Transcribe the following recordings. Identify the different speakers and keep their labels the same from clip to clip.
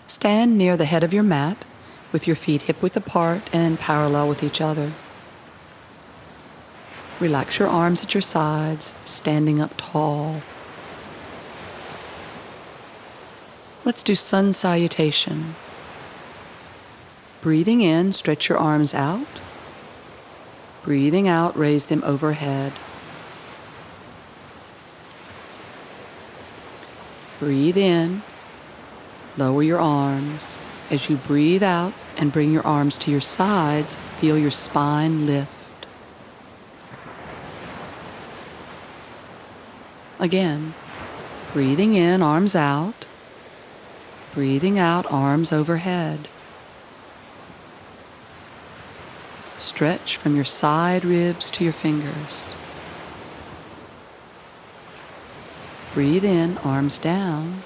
Speaker 1: Stand near the head of your mat with your feet hip-width apart and parallel with each other. Relax your arms at your sides, standing up tall. Let's do sun salutation. Breathing in, stretch your arms out. Breathing out, raise them overhead. Breathe in, lower your arms. As you breathe out and bring your arms to your sides, feel your spine lift. Again, breathing in, arms out. Breathing out, arms overhead. Stretch from your side ribs to your fingers. Breathe in, arms down.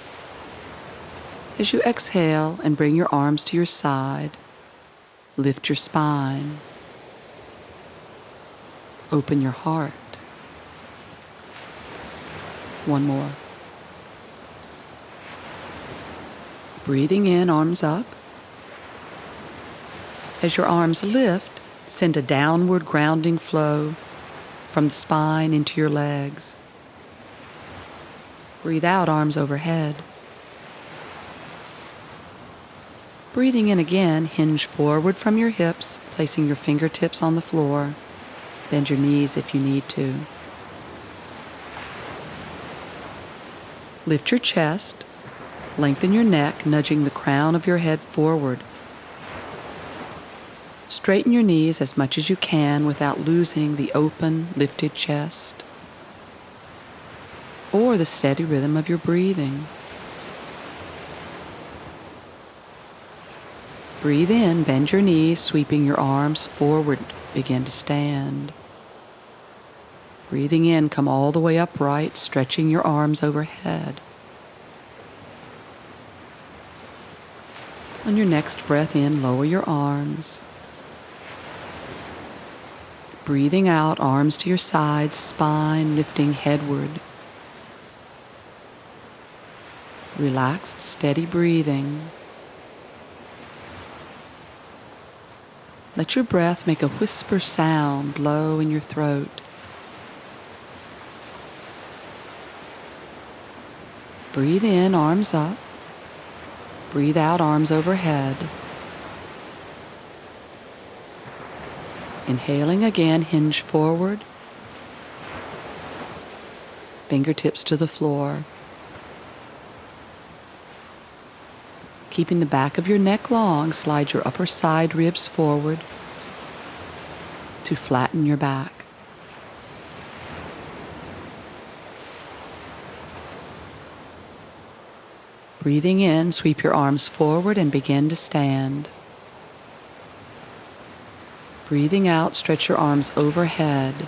Speaker 1: As you exhale and bring your arms to your side, lift your spine. Open your heart. One more. Breathing in, arms up. As your arms lift, send a downward grounding flow from the spine into your legs. Breathe out, arms overhead. Breathing in again, hinge forward from your hips, placing your fingertips on the floor. Bend your knees if you need to. Lift your chest, lengthen your neck, nudging the crown of your head forward. Straighten your knees as much as you can without losing the open, lifted chest or the steady rhythm of your breathing. Breathe in, bend your knees, sweeping your arms forward. Begin to stand. Breathing in, come all the way upright, stretching your arms overhead. On your next breath in, lower your arms. Breathing out, arms to your sides, spine lifting headward. Relaxed, steady breathing. Let your breath make a whisper sound low in your throat. Breathe in, arms up. Breathe out, arms overhead. Inhaling again, hinge forward. Fingertips to the floor. Keeping the back of your neck long, slide your upper side ribs forward to flatten your back. Breathing in, sweep your arms forward and begin to stand. Breathing out, stretch your arms overhead.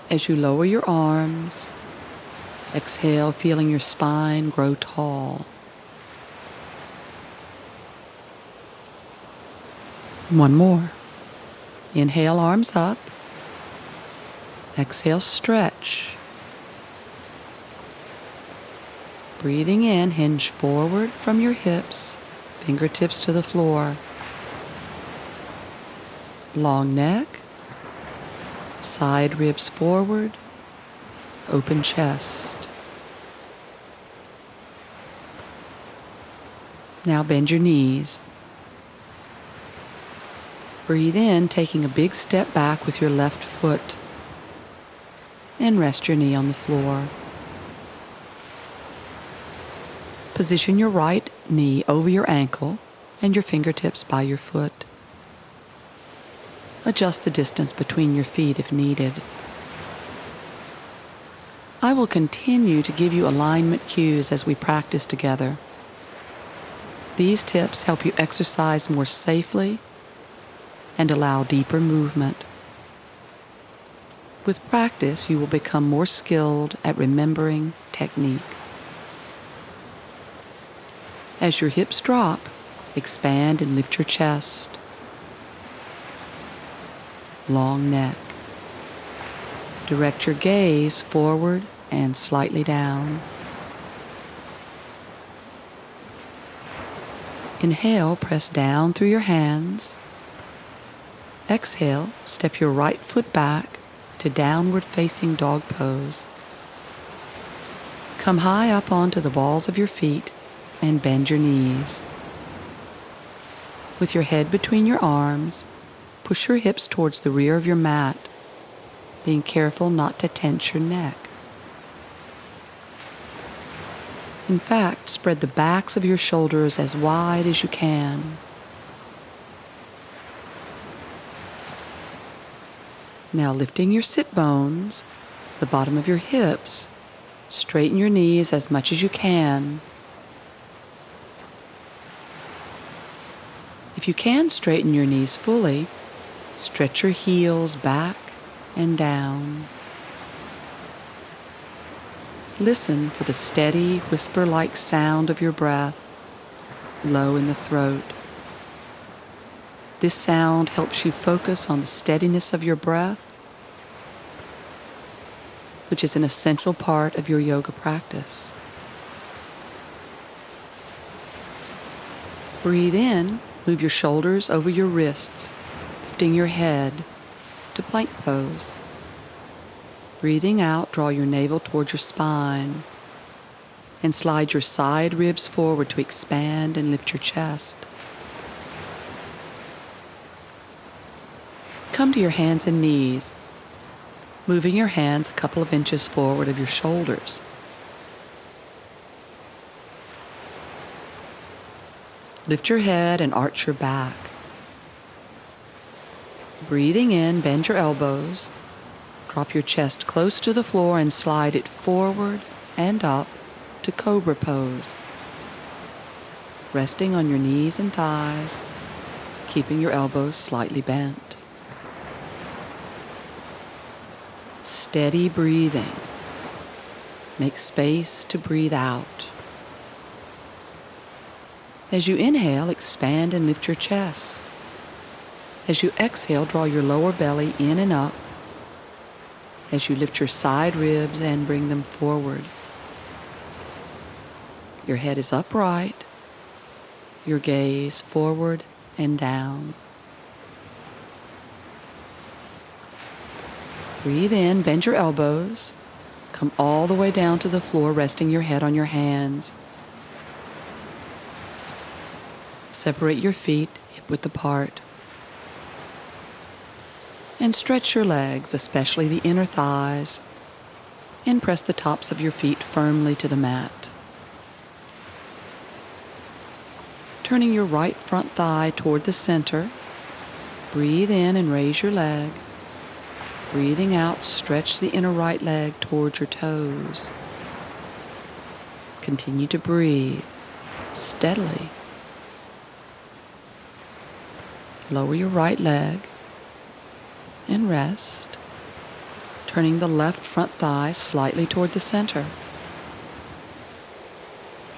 Speaker 1: As you lower your arms, exhale, feeling your spine grow tall. One more. Inhale, arms up. Exhale, stretch. Breathing in, hinge forward from your hips, fingertips to the floor. Long neck, side ribs forward, open chest. Now bend your knees. Breathe in, taking a big step back with your left foot, and rest your knee on the floor. Position your right knee over your ankle and your fingertips by your foot. Adjust the distance between your feet if needed. I will continue to give you alignment cues as we practice together. These tips help you exercise more safely and allow deeper movement. With practice, you will become more skilled at remembering technique. As your hips drop, expand and lift your chest. Long neck. Direct your gaze forward and slightly down. Inhale, press down through your hands. Exhale, step your right foot back to downward facing dog pose. Come high up onto the balls of your feet and bend your knees. With your head between your arms, push your hips towards the rear of your mat, being careful not to tense your neck. In fact, spread the backs of your shoulders as wide as you can. Now lifting your sit bones, the bottom of your hips, straighten your knees as much as you can. If you can straighten your knees fully, stretch your heels back and down. Listen for the steady, whisper-like sound of your breath, low in the throat. This sound helps you focus on the steadiness of your breath, which is an essential part of your yoga practice. Breathe in, move your shoulders over your wrists, lifting your head to plank pose. Breathing out, draw your navel towards your spine and slide your side ribs forward to expand and lift your chest. Come to your hands and knees, moving your hands a couple of inches forward of your shoulders. Lift your head and arch your back. Breathing in, bend your elbows, drop your chest close to the floor and slide it forward and up to cobra pose. Resting on your knees and thighs, keeping your elbows slightly bent. Steady breathing. Make space to breathe out. As you inhale, expand and lift your chest. As you exhale, draw your lower belly in and up. As you lift your side ribs and bring them forward. Your head is upright. Your gaze forward and down. Breathe in, bend your elbows. Come all the way down to the floor, resting your head on your hands. Separate your feet hip-width apart. And stretch your legs, especially the inner thighs, and press the tops of your feet firmly to the mat. Turning your right front thigh toward the center, breathe in and raise your leg. Breathing out, stretch the inner right leg towards your toes. Continue to breathe steadily. Lower your right leg and rest, turning the left front thigh slightly toward the center.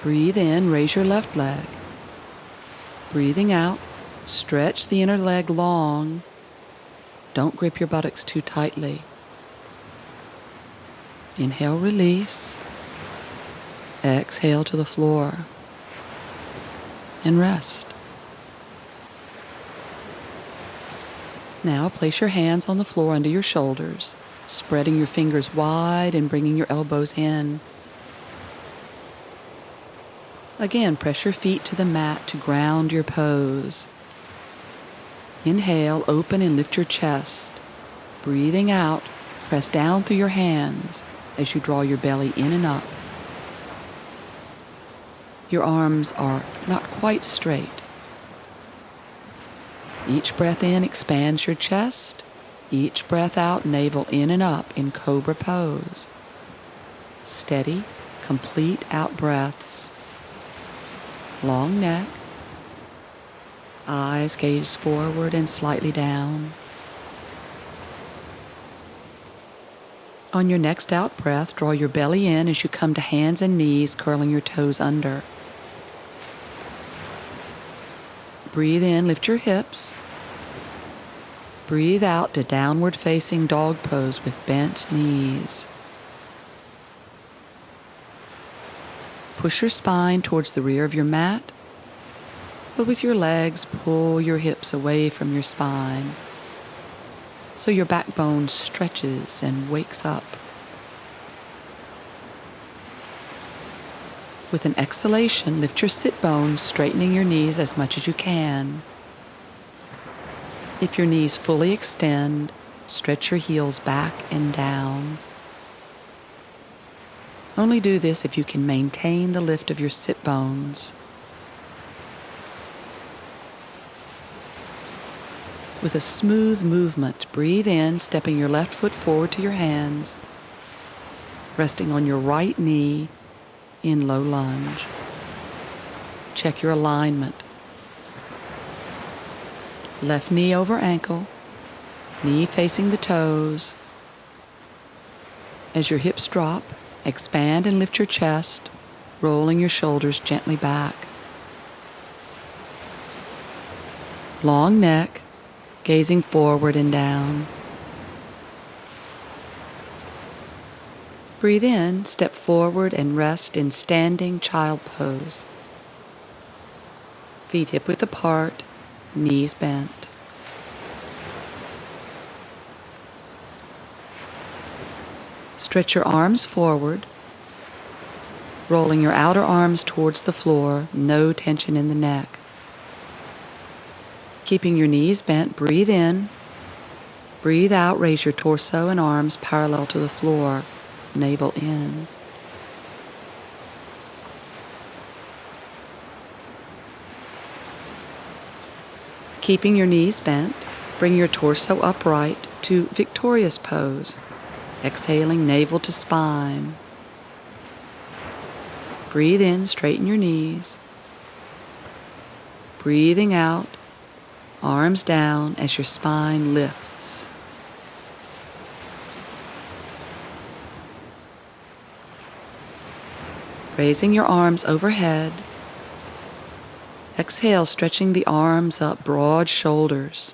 Speaker 1: Breathe in, raise your left leg. Breathing out, stretch the inner leg long. Don't grip your buttocks too tightly. Inhale, release. Exhale to the floor. And rest. Now place your hands on the floor under your shoulders, spreading your fingers wide and bringing your elbows in. Again, press your feet to the mat to ground your pose. Inhale, open and lift your chest. Breathing out, press down through your hands as you draw your belly in and up. Your arms are not quite straight. Each breath in expands your chest. Each breath out, navel in and up in cobra pose. Steady, complete out breaths. Long neck. Eyes gaze forward and slightly down. On your next out breath, draw your belly in as you come to hands and knees, curling your toes under. Breathe in, lift your hips. Breathe out to downward facing dog pose with bent knees. Push your spine towards the rear of your mat. But with your legs, pull your hips away from your spine so your backbone stretches and wakes up. With an exhalation, lift your sit bones, straightening your knees as much as you can. If your knees fully extend, stretch your heels back and down. Only do this if you can maintain the lift of your sit bones. With a smooth movement, breathe in, stepping your left foot forward to your hands, resting on your right knee in low lunge. Check your alignment. Left knee over ankle, knee facing the toes. As your hips drop, expand and lift your chest, rolling your shoulders gently back. Long neck, gazing forward and down. Breathe in, step forward and rest in standing child pose. Feet hip-width apart, knees bent. Stretch your arms forward, rolling your outer arms towards the floor, no tension in the neck. Keeping your knees bent, breathe in. Breathe out, raise your torso and arms parallel to the floor, navel in. Keeping your knees bent, bring your torso upright to victorious pose, exhaling navel to spine. Breathe in, straighten your knees. Breathing out, arms down as your spine lifts. Raising your arms overhead. Exhale, stretching the arms up, broad shoulders.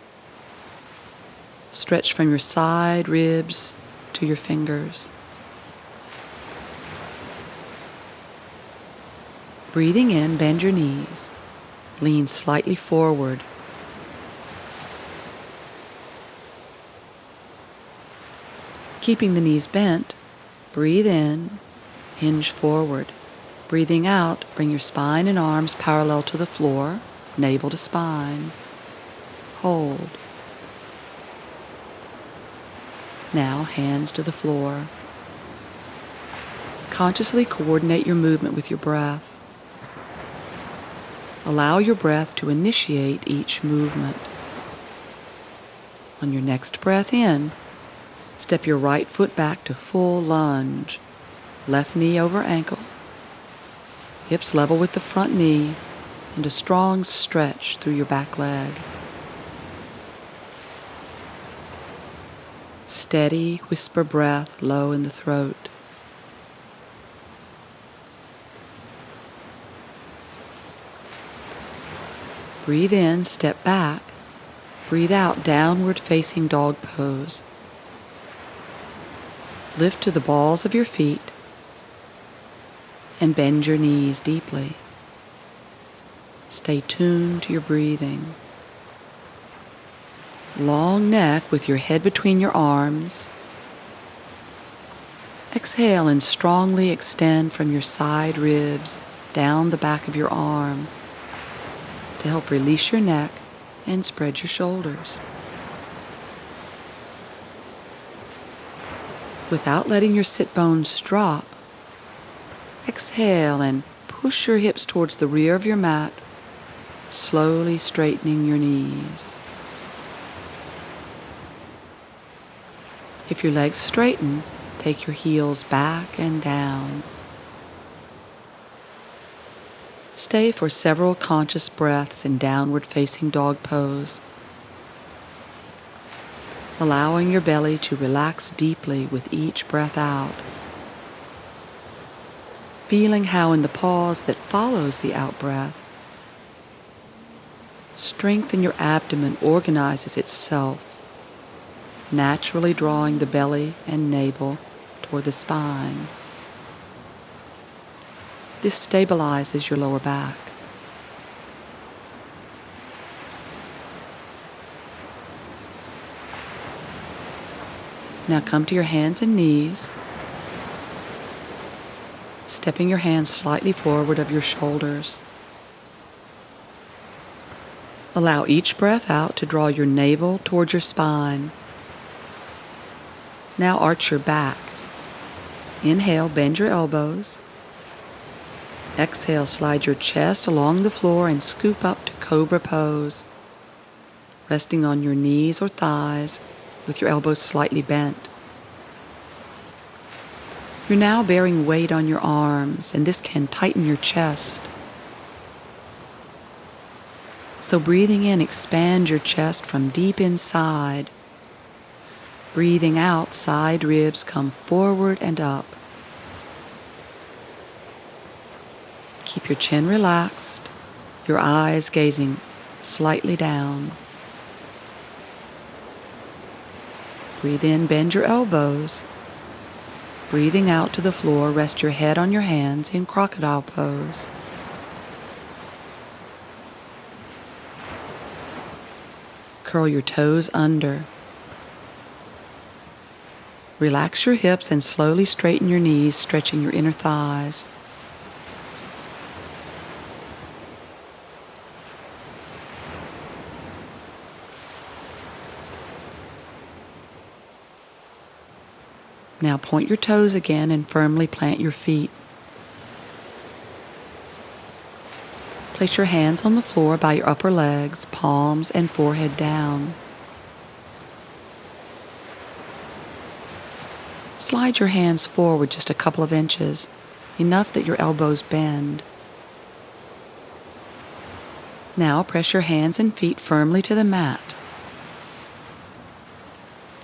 Speaker 1: Stretch from your side ribs to your fingers. Breathing in, bend your knees. Lean slightly forward. Keeping the knees bent, breathe in, hinge forward. Breathing out, bring your spine and arms parallel to the floor, navel to spine. Hold. Now, hands to the floor. Consciously coordinate your movement with your breath. Allow your breath to initiate each movement. On your next breath in, step your right foot back to full lunge. Left knee over ankle. Hips level with the front knee, and a strong stretch through your back leg. Steady whisper breath low in the throat. Breathe in, step back. Breathe out, downward facing dog pose. Lift to the balls of your feet and bend your knees deeply. Stay tuned to your breathing. Long neck with your head between your arms. Exhale and strongly extend from your side ribs down the back of your arm to help release your neck and spread your shoulders. Without letting your sit bones drop, exhale and push your hips towards the rear of your mat, slowly straightening your knees. If your legs straighten, take your heels back and down. Stay for several conscious breaths in downward facing dog pose, allowing your belly to relax deeply with each breath out. Feeling how in the pause that follows the out-breath, strength in your abdomen organizes itself, naturally drawing the belly and navel toward the spine. This stabilizes your lower back. Now come to your hands and knees, stepping your hands slightly forward of your shoulders. Allow each breath out to draw your navel towards your spine. Now arch your back. Inhale, bend your elbows. Exhale, slide your chest along the floor and scoop up to cobra pose, resting on your knees or thighs with your elbows slightly bent. You're now bearing weight on your arms, and this can tighten your chest. So breathing in, expand your chest from deep inside. Breathing out, side ribs come forward and up. Keep your chin relaxed, your eyes gazing slightly down. Breathe in, bend your elbows. Breathing out to the floor, rest your head on your hands in crocodile pose. Curl your toes under. Relax your hips and slowly straighten your knees, stretching your inner thighs. Now point your toes again and firmly plant your feet. Place your hands on the floor by your upper legs, palms and forehead down. Slide your hands forward just a couple of inches, enough that your elbows bend. Now press your hands and feet firmly to the mat.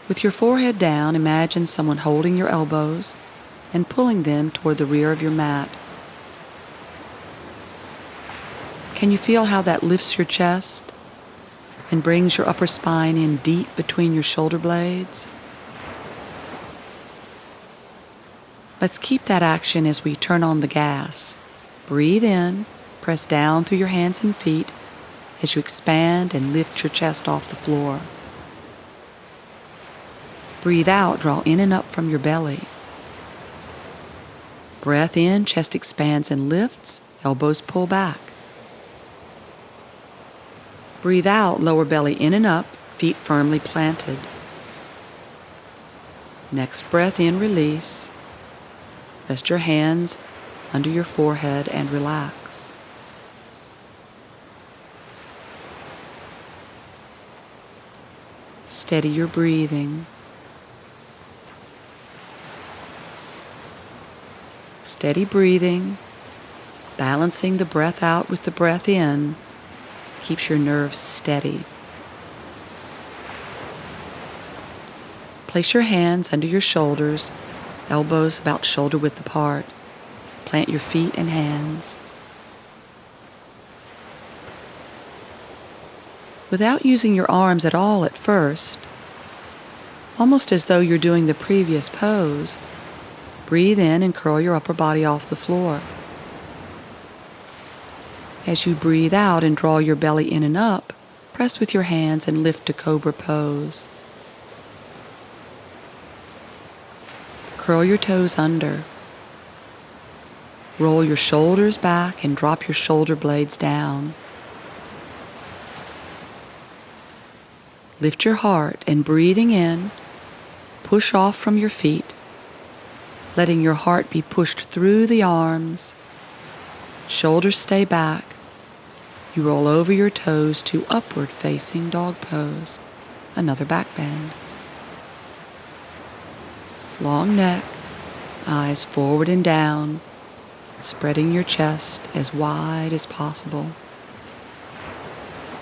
Speaker 1: With your forehead down, imagine someone holding your elbows and pulling them toward the rear of your mat. Can you feel how that lifts your chest and brings your upper spine in deep between your shoulder blades? Let's keep that action as we turn on the gas. Breathe in, press down through your hands and feet as you expand and lift your chest off the floor. Breathe out, draw in and up from your belly. Breath in, chest expands and lifts, elbows pull back. Breathe out, lower belly in and up, feet firmly planted. Next breath in, release. Rest your hands under your forehead and relax. Steady your breathing. Steady breathing, balancing the breath out with the breath in, keeps your nerves steady. Place your hands under your shoulders, elbows about shoulder width apart. Plant your feet and hands. Without using your arms at all at first, almost as though you're doing the previous pose, breathe in and curl your upper body off the floor. As you breathe out and draw your belly in and up, press with your hands and lift to cobra pose. Curl your toes under. Roll your shoulders back and drop your shoulder blades down. Lift your heart and breathing in, push off from your feet, letting your heart be pushed through the arms. Shoulders stay back. You roll over your toes to upward facing dog pose. Another back bend. Long neck, eyes forward and down, spreading your chest as wide as possible.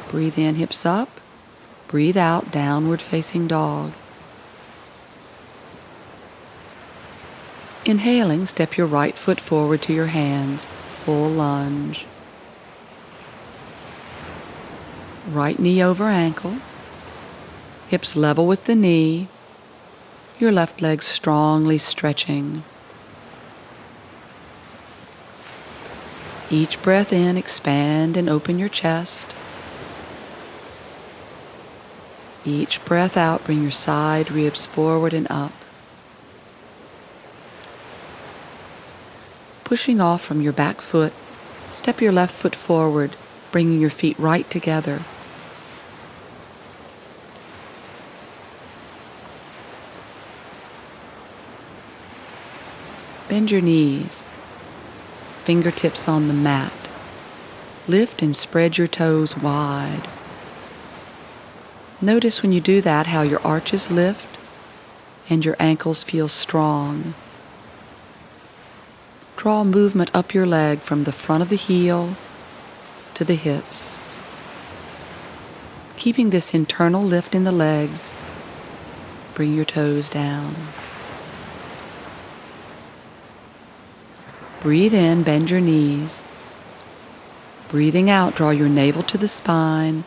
Speaker 1: Breathe in, hips up. Breathe out, downward facing dog. Inhaling, step your right foot forward to your hands, full lunge. Right knee over ankle, hips level with the knee, your left leg strongly stretching. Each breath in, expand and open your chest. Each breath out, bring your side ribs forward and up. Pushing off from your back foot, step your left foot forward, bringing your feet right together. Bend your knees, fingertips on the mat. Lift and spread your toes wide. Notice when you do that how your arches lift and your ankles feel strong. Draw movement up your leg from the front of the heel to the hips. Keeping this internal lift in the legs, bring your toes down. Breathe in, bend your knees. Breathing out, draw your navel to the spine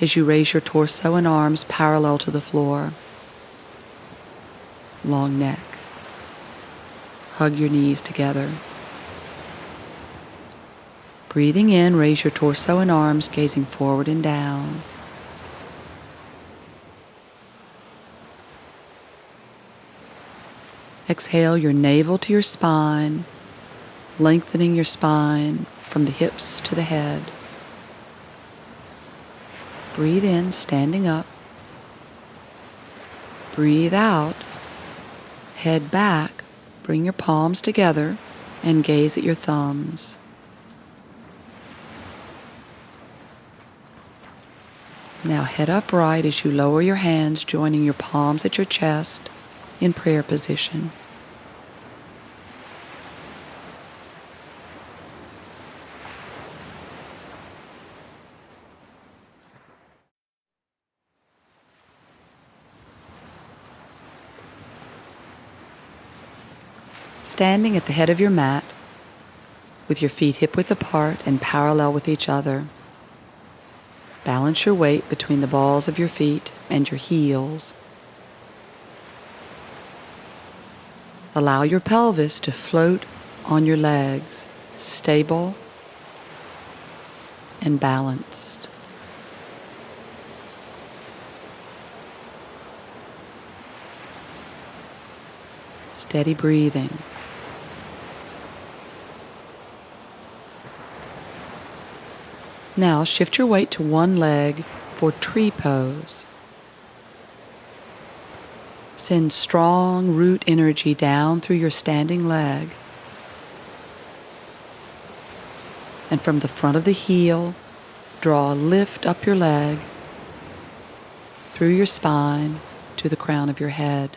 Speaker 1: as you raise your torso and arms parallel to the floor. Long neck. Hug your knees together. Breathing in, raise your torso and arms, gazing forward and down. Exhale your navel to your spine, lengthening your spine from the hips to the head. Breathe in, standing up. Breathe out, head back, bring your palms together and gaze at your thumbs. Now head upright as you lower your hands, joining your palms at your chest in prayer position. Standing at the head of your mat, with your feet hip-width apart and parallel with each other, balance your weight between the balls of your feet and your heels. Allow your pelvis to float on your legs, stable and balanced. Steady breathing. Now shift your weight to one leg for tree pose. Send strong root energy down through your standing leg. And from the front of the heel, draw a lift up your leg, through your spine to the crown of your head.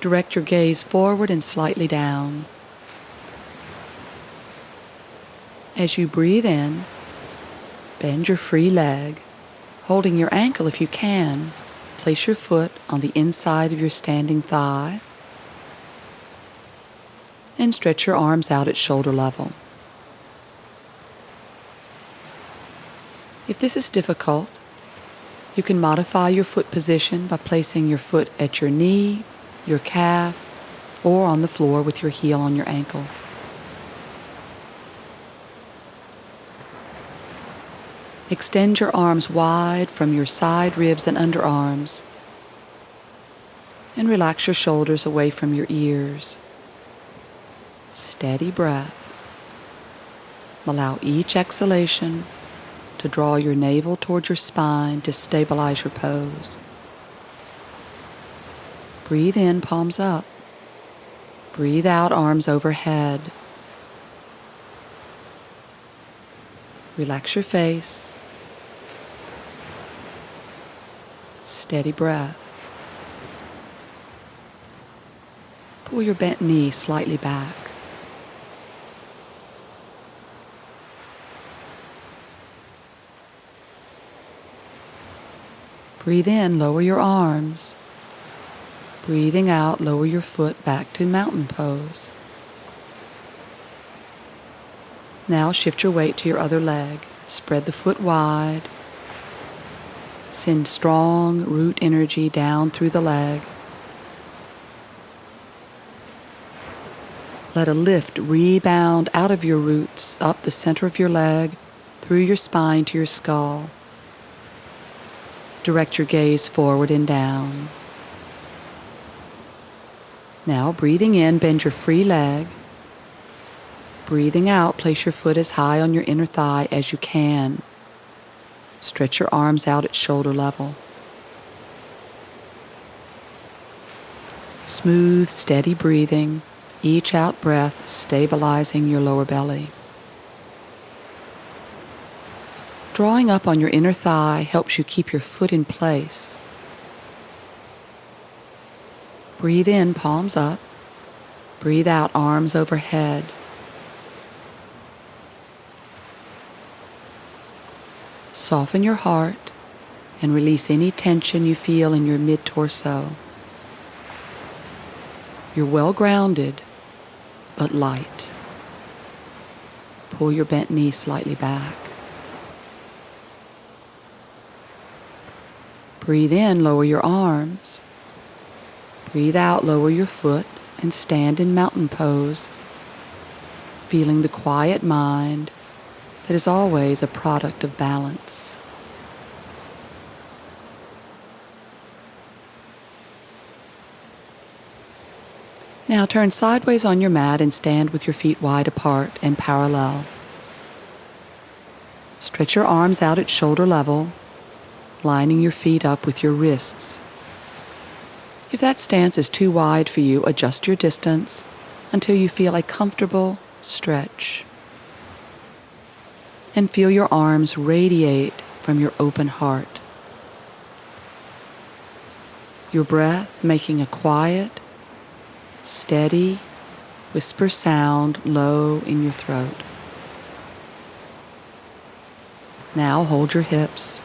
Speaker 1: Direct your gaze forward and slightly down. As you breathe in, bend your free leg, holding your ankle if you can. Place your foot on the inside of your standing thigh and stretch your arms out at shoulder level. If this is difficult, you can modify your foot position by placing your foot at your knee, your calf, or on the floor with your heel on your ankle. Extend your arms wide from your side ribs and underarms, and relax your shoulders away from your ears. Steady breath. Allow each exhalation to draw your navel toward your spine to stabilize your pose. Breathe in, palms up. Breathe out, arms overhead. Relax your face. Steady breath. Pull your bent knee slightly back. Breathe in, lower your arms. Breathing out, lower your foot back to mountain pose. Now shift your weight to your other leg. Spread the foot wide. Send strong root energy down through the leg. Let a lift rebound out of your roots, up the center of your leg, through your spine to your skull. Direct your gaze forward and down. Now, breathing in, bend your free leg. Breathing out, place your foot as high on your inner thigh as you can. Stretch your arms out at shoulder level. Smooth, steady breathing, each out breath stabilizing your lower belly. Drawing up on your inner thigh helps you keep your foot in place. Breathe in, palms up. Breathe out, arms overhead. Soften your heart and release any tension you feel in your mid-torso. You're well grounded, but light. Pull your bent knee slightly back. Breathe in, lower your arms. Breathe out, lower your foot and stand in mountain pose, feeling the quiet mind that is always a product of balance. Now turn sideways on your mat and stand with your feet wide apart and parallel. Stretch your arms out at shoulder level, lining your feet up with your wrists. If that stance is too wide for you, adjust your distance until you feel a comfortable stretch. And feel your arms radiate from your open heart. Your breath making a quiet, steady whisper sound low in your throat. Now hold your hips.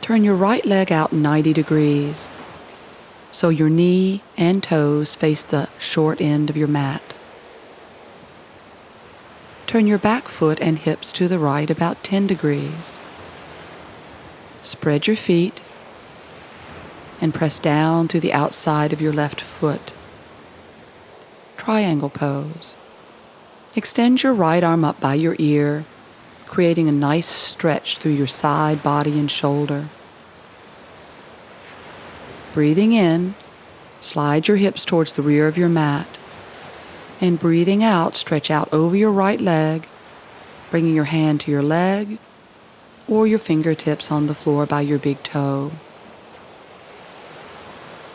Speaker 1: Turn your right leg out 90 degrees so your knee and toes face the short end of your mat. Turn your back foot and hips to the right about 10 degrees. Spread your feet and press down to the outside of your left foot. Triangle pose. Extend your right arm up by your ear, creating a nice stretch through your side, body, and shoulder. Breathing in, slide your hips towards the rear of your mat. And breathing out, stretch out over your right leg, bringing your hand to your leg or your fingertips on the floor by your big toe.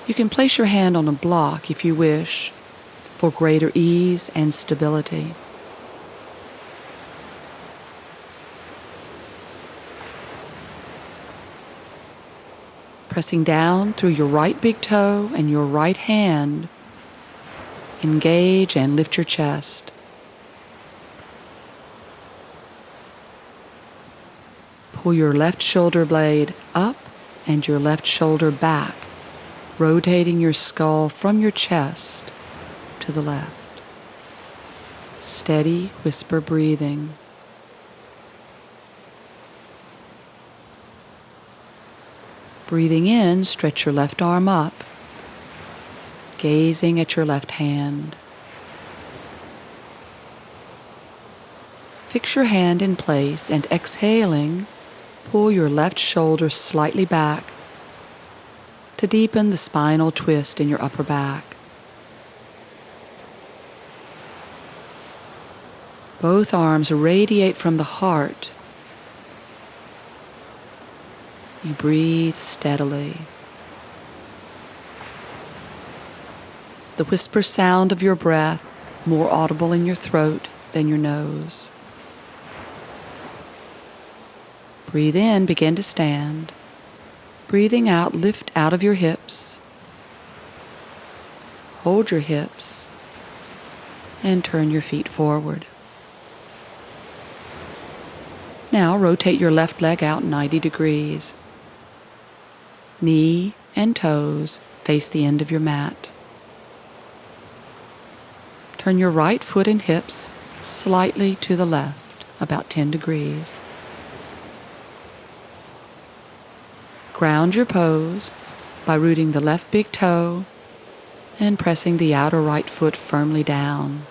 Speaker 1: You can place your hand on a block if you wish for greater ease and stability. Pressing down through your right big toe and your right hand, engage and lift your chest. Pull your left shoulder blade up and your left shoulder back, rotating your skull from your chest to the left. Steady whisper breathing. Breathing in, stretch your left arm up, gazing at your left hand. Fix your hand in place and exhaling, pull your left shoulder slightly back to deepen the spinal twist in your upper back. Both arms radiate from the heart. You breathe steadily. The whisper sound of your breath more audible in your throat than your nose. Breathe in, begin to stand. Breathing out, lift out of your hips. Hold your hips and turn your feet forward. Now rotate your left leg out 90 degrees. Knee and toes face the end of your mat. Turn your right foot and hips slightly to the left, about 10 degrees. Ground your pose by rooting the left big toe and pressing the outer right foot firmly down.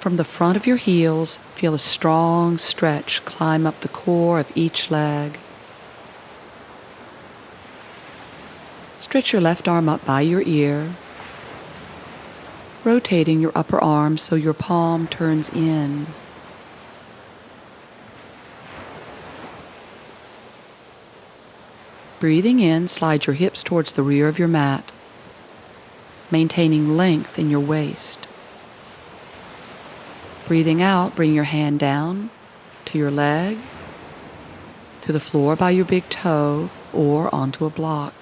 Speaker 1: From the front of your heels, feel a strong stretch climb up the core of each leg. Stretch your left arm up by your ear, rotating your upper arm so your palm turns in. Breathing in, slide your hips towards the rear of your mat, maintaining length in your waist. Breathing out, bring your hand down to your leg, to the floor by your big toe, or onto a block.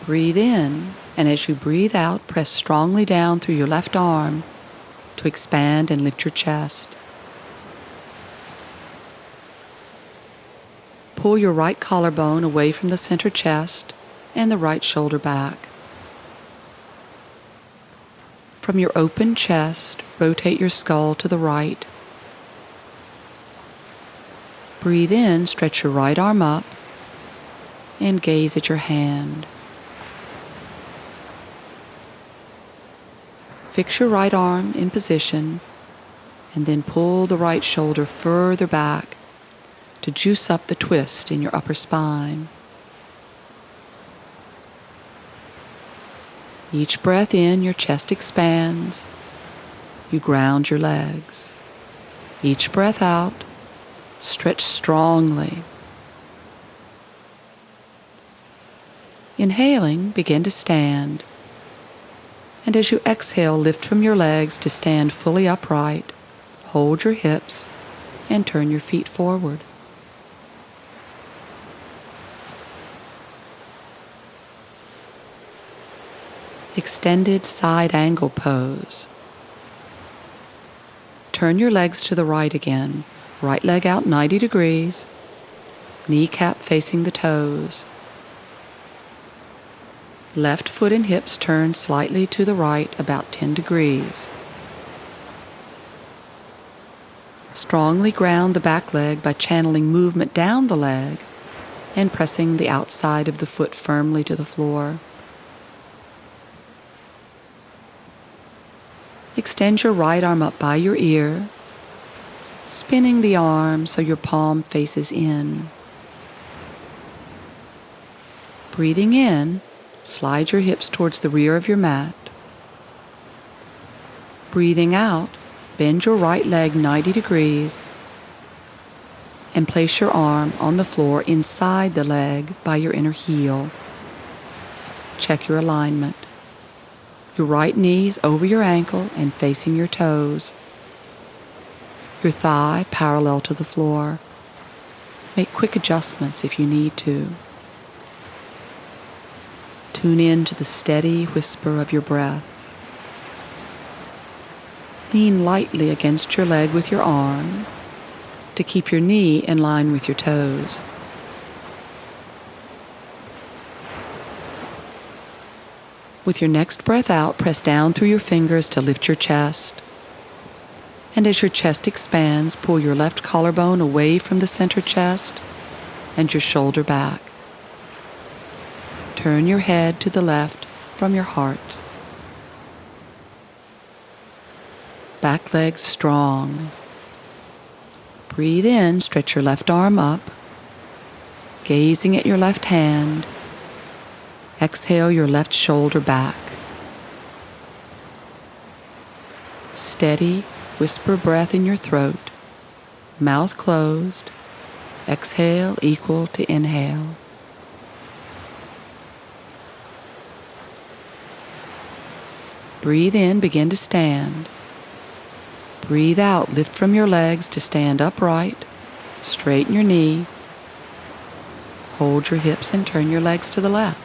Speaker 1: Breathe in, and as you breathe out, press strongly down through your left arm to expand and lift your chest. Pull your right collarbone away from the center chest and the right shoulder back. From your open chest, rotate your skull to the right. Breathe in, stretch your right arm up, and gaze at your hand. Fix your right arm in position, and then pull the right shoulder further back to juice up the twist in your upper spine. Each breath in, your chest expands. You ground your legs. Each breath out, stretch strongly. Inhaling, begin to stand. And as you exhale, lift from your legs to stand fully upright. Hold your hips and turn your feet forward. Extended side angle pose. Turn your legs to the right again. Right leg out 90 degrees, kneecap facing the toes. Left foot and hips turn slightly to the right, about 10 degrees. Strongly ground the back leg by channeling movement down the leg and pressing the outside of the foot firmly to the floor. Extend your right arm up by your ear, spinning the arm so your palm faces in. Breathing in, slide your hips towards the rear of your mat. Breathing out, bend your right leg 90 degrees and place your arm on the floor inside the leg by your inner heel. Check your alignment. Your right knee's over your ankle and facing your toes. Your thigh parallel to the floor. Make quick adjustments if you need to. Tune in to the steady whisper of your breath. Lean lightly against your leg with your arm to keep your knee in line with your toes. With your next breath out, press down through your fingers to lift your chest. And as your chest expands, pull your left collarbone away from the center chest and your shoulder back. Turn your head to the left from your heart. Back leg strong. Breathe in, stretch your left arm up, gazing at your left hand. Exhale your left shoulder back. Steady, whisper breath in your throat, mouth closed. Exhale equal to inhale. Breathe in, begin to stand. Breathe out, lift from your legs to stand upright. Straighten your knee. Hold your hips and turn your legs to the left.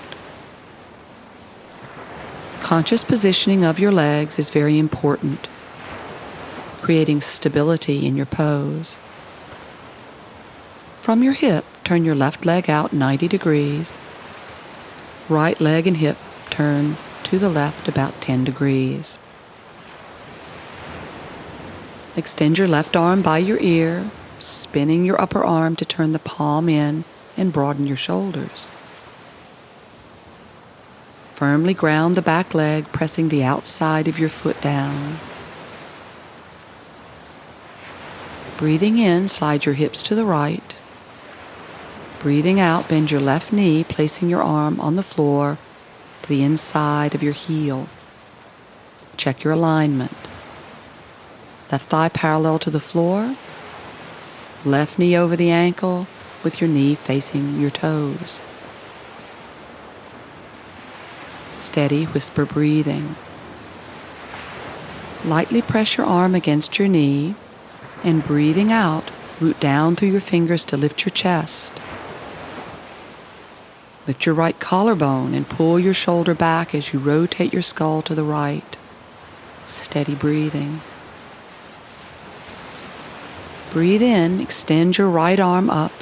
Speaker 1: Conscious positioning of your legs is very important, creating stability in your pose. From your hip, turn your left leg out 90 degrees. Right leg and hip turn to the left about 10 degrees. Extend your left arm by your ear, spinning your upper arm to turn the palm in and broaden your shoulders. Firmly ground the back leg, pressing the outside of your foot down. Breathing in, slide your hips to the right. Breathing out, bend your left knee, placing your arm on the floor to the inside of your heel. Check your alignment. Left thigh parallel to the floor. Left knee over the ankle with your knee facing your toes. Steady whisper breathing. Lightly press your arm against your knee and breathing out, root down through your fingers to lift your chest. Lift your right collarbone and pull your shoulder back as you rotate your skull to the right. Steady breathing. Breathe in, extend your right arm up.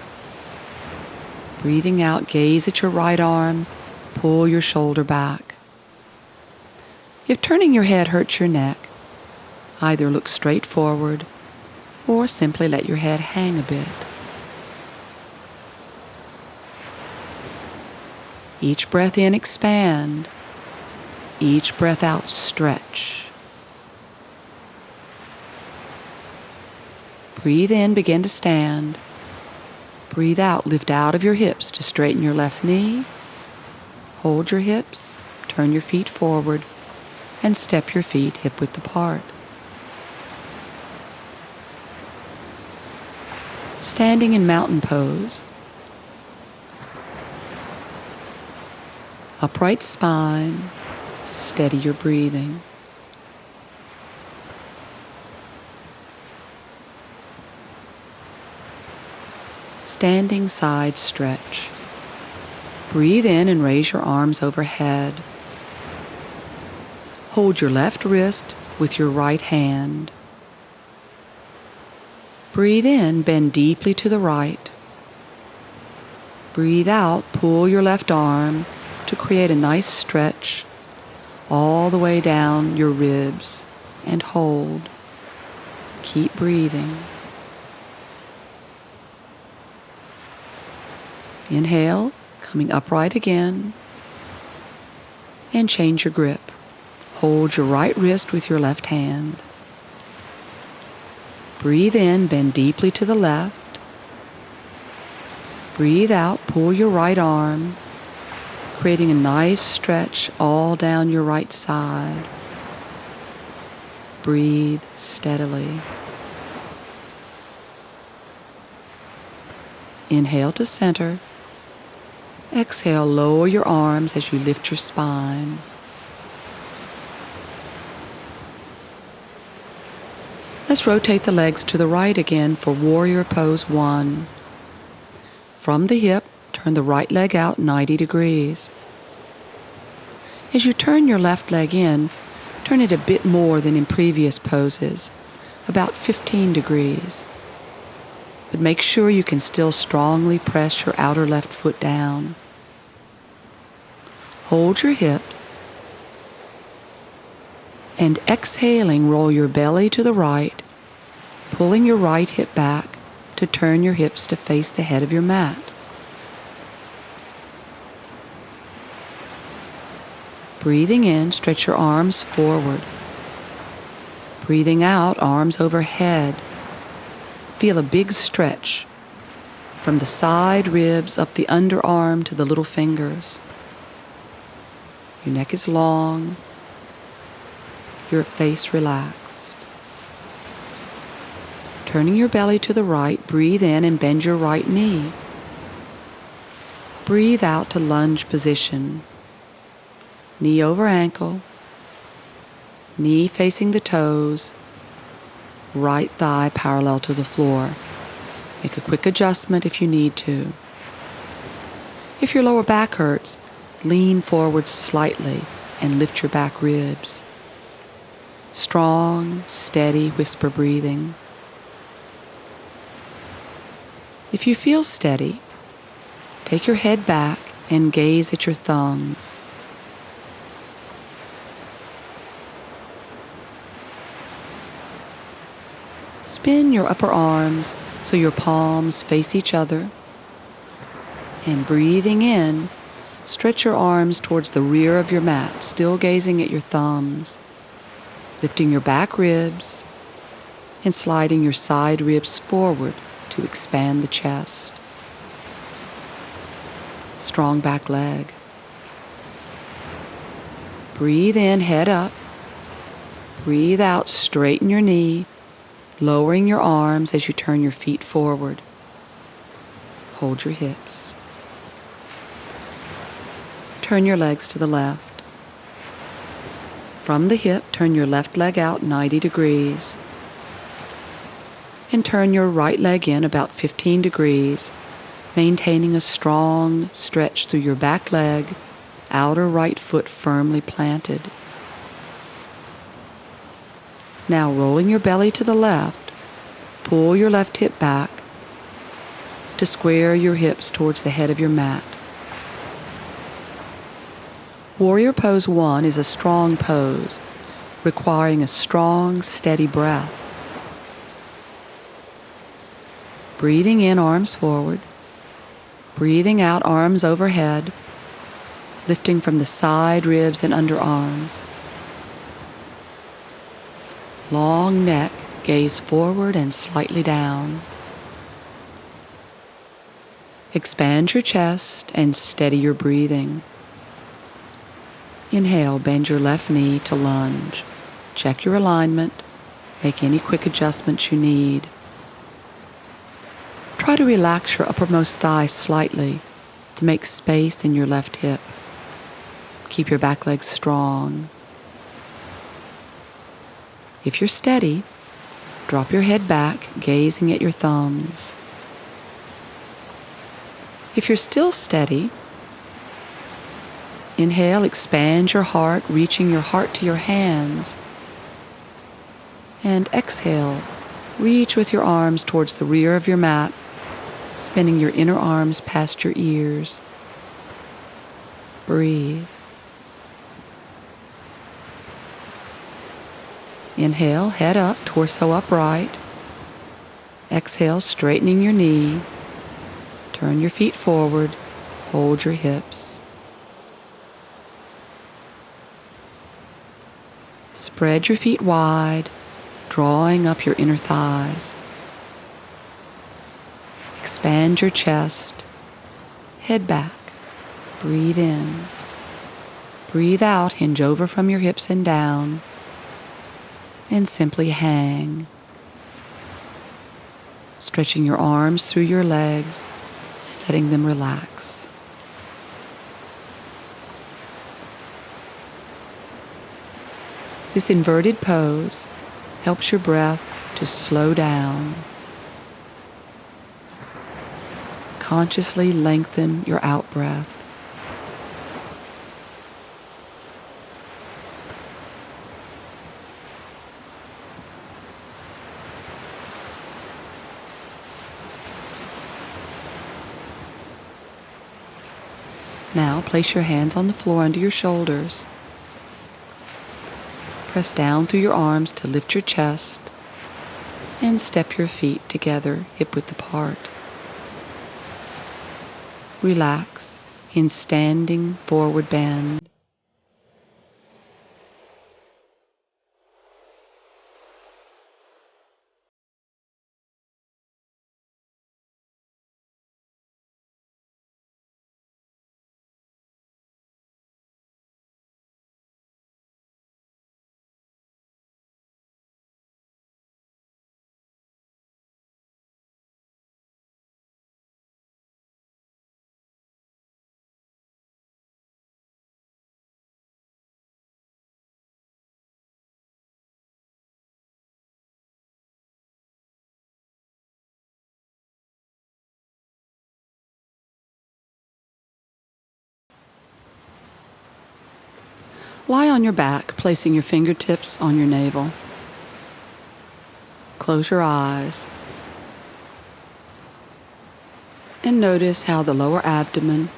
Speaker 1: Breathing out, gaze at your right arm, pull your shoulder back. If turning your head hurts your neck, either look straight forward or simply let your head hang a bit. Each breath in, expand. Each breath out, stretch. Breathe in, begin to stand. Breathe out, lift out of your hips to straighten your left knee. Hold your hips, turn your feet forward, and step your feet hip-width apart. Standing in mountain pose. Upright spine, steady your breathing. Standing side stretch. Breathe in and raise your arms overhead. Hold your left wrist with your right hand. Breathe in, bend deeply to the right. Breathe out, pull your left arm to create a nice stretch all the way down your ribs and hold. Keep breathing. Inhale, coming upright again, and change your grip. Hold your right wrist with your left hand. Breathe in, bend deeply to the left. Breathe out, pull your right arm, creating a nice stretch all down your right side. Breathe steadily. Inhale to center. Exhale, lower your arms as you lift your spine. Let's rotate the legs to the right again for Warrior Pose 1. From the hip, turn the right leg out 90 degrees. As you turn your left leg in, turn it a bit more than in previous poses, about 15 degrees. But make sure you can still strongly press your outer left foot down. Hold your hips, and exhaling, roll your belly to the right, pulling your right hip back to turn your hips to face the head of your mat. Breathing in, stretch your arms forward. Breathing out, arms overhead. Feel a big stretch from the side ribs up the underarm to the little fingers. Your neck is long, your face relaxed. Turning your belly to the right, breathe in and bend your right knee. Breathe out to lunge position. Knee over ankle, knee facing the toes, right thigh parallel to the floor. Make a quick adjustment if you need to. If your lower back hurts, lean forward slightly and lift your back ribs. Strong, steady whisper breathing. If you feel steady, take your head back and gaze at your thumbs. Spin your upper arms so your palms face each other. And breathing in, Stretch your arms towards the rear of your mat, still gazing at your thumbs, lifting your back ribs and sliding your side ribs forward to expand the chest. Strong back leg. Breathe in, head up. Breathe out, straighten your knee, lowering your arms as you turn your feet forward. Hold your hips. Turn your legs to the left. From the hip, turn your left leg out 90 degrees. And turn your right leg in about 15 degrees, maintaining a strong stretch through your back leg, outer right foot firmly planted. Now rolling your belly to the left, pull your left hip back to square your hips towards the head of your mat. Warrior Pose 1 is a strong pose, requiring a strong, steady breath. Breathing in, arms forward. Breathing out, arms overhead, lifting from the side ribs and underarms. Long neck, gaze forward and slightly down. Expand your chest and steady your breathing. Inhale, bend your left knee to lunge. Check your alignment. Make any quick adjustments you need. Try to relax your uppermost thigh slightly to make space in your left hip. Keep your back leg strong. If you're steady, drop your head back, gazing at your thumbs. If you're still steady, inhale, expand your heart, reaching your heart to your hands. And exhale, reach with your arms towards the rear of your mat, spinning your inner arms past your ears. Breathe. Inhale, head up, torso upright. Exhale, straightening your knee. Turn your feet forward. Hold your hips. Spread your feet wide, drawing up your inner thighs. Expand your chest. Head back. Breathe in. Breathe out, hinge over from your hips and down. And simply hang. Stretching your arms through your legs and letting them relax. This inverted pose helps your breath to slow down. Consciously lengthen your out-breath. Now place your hands on the floor under your shoulders. Press down through your arms to lift your chest and step your feet together, hip-width apart. Relax in standing forward bend. Lie on your back, placing your fingertips on your navel. Close your eyes and notice how the lower abdomen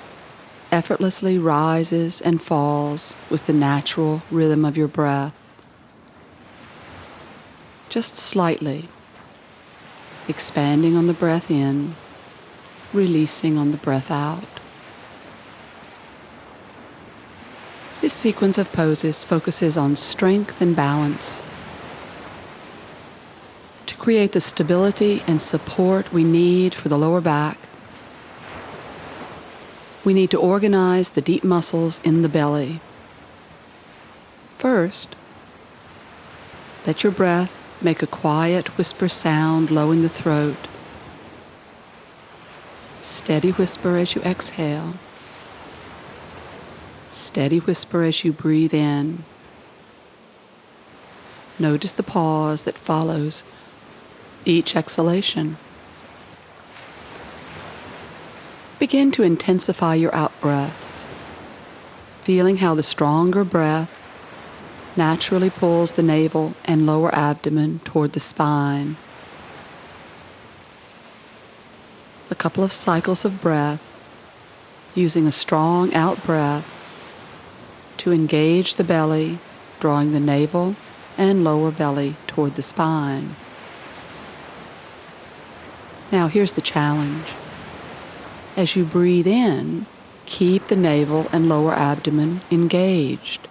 Speaker 1: effortlessly rises and falls with the natural rhythm of your breath. Just slightly, expanding on the breath in, releasing on the breath out. This sequence of poses focuses on strength and balance to create the stability and support we need for the lower back. We need to organize the deep muscles in the belly. First, let your breath make a quiet whisper sound low in the throat. Steady whisper as you exhale. Steady whisper as you breathe in. Notice the pause that follows each exhalation. Begin to intensify your out-breaths, feeling how the stronger breath naturally pulls the navel and lower abdomen toward the spine. A couple of cycles of breath, using a strong out-breath to engage the belly, drawing the navel and lower belly toward the spine. Now here's the challenge. As you breathe in, keep the navel and lower abdomen engaged.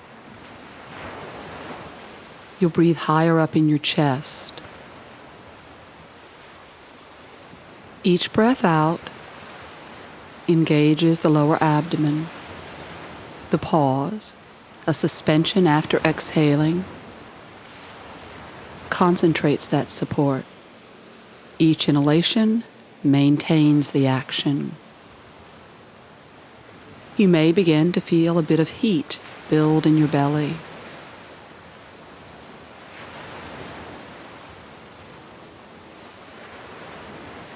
Speaker 1: You'll breathe higher up in your chest. Each breath out engages the lower abdomen. The pause, a suspension after exhaling, concentrates that support. Each inhalation maintains the action. You may begin to feel a bit of heat build in your belly.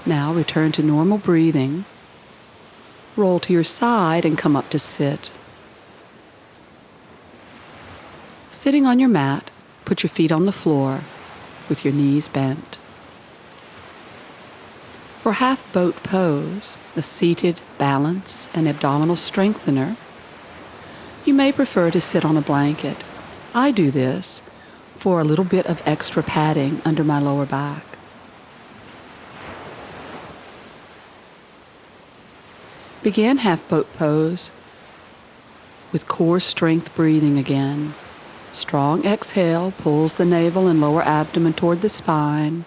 Speaker 1: Now return to normal breathing. Roll to your side and come up to sit. Sitting on your mat, put your feet on the floor with your knees bent. For half boat pose, a seated balance and abdominal strengthener, you may prefer to sit on a blanket. I do this for a little bit of extra padding under my lower back. Begin half boat pose with core strength breathing again. Strong exhale pulls the navel and lower abdomen toward the spine.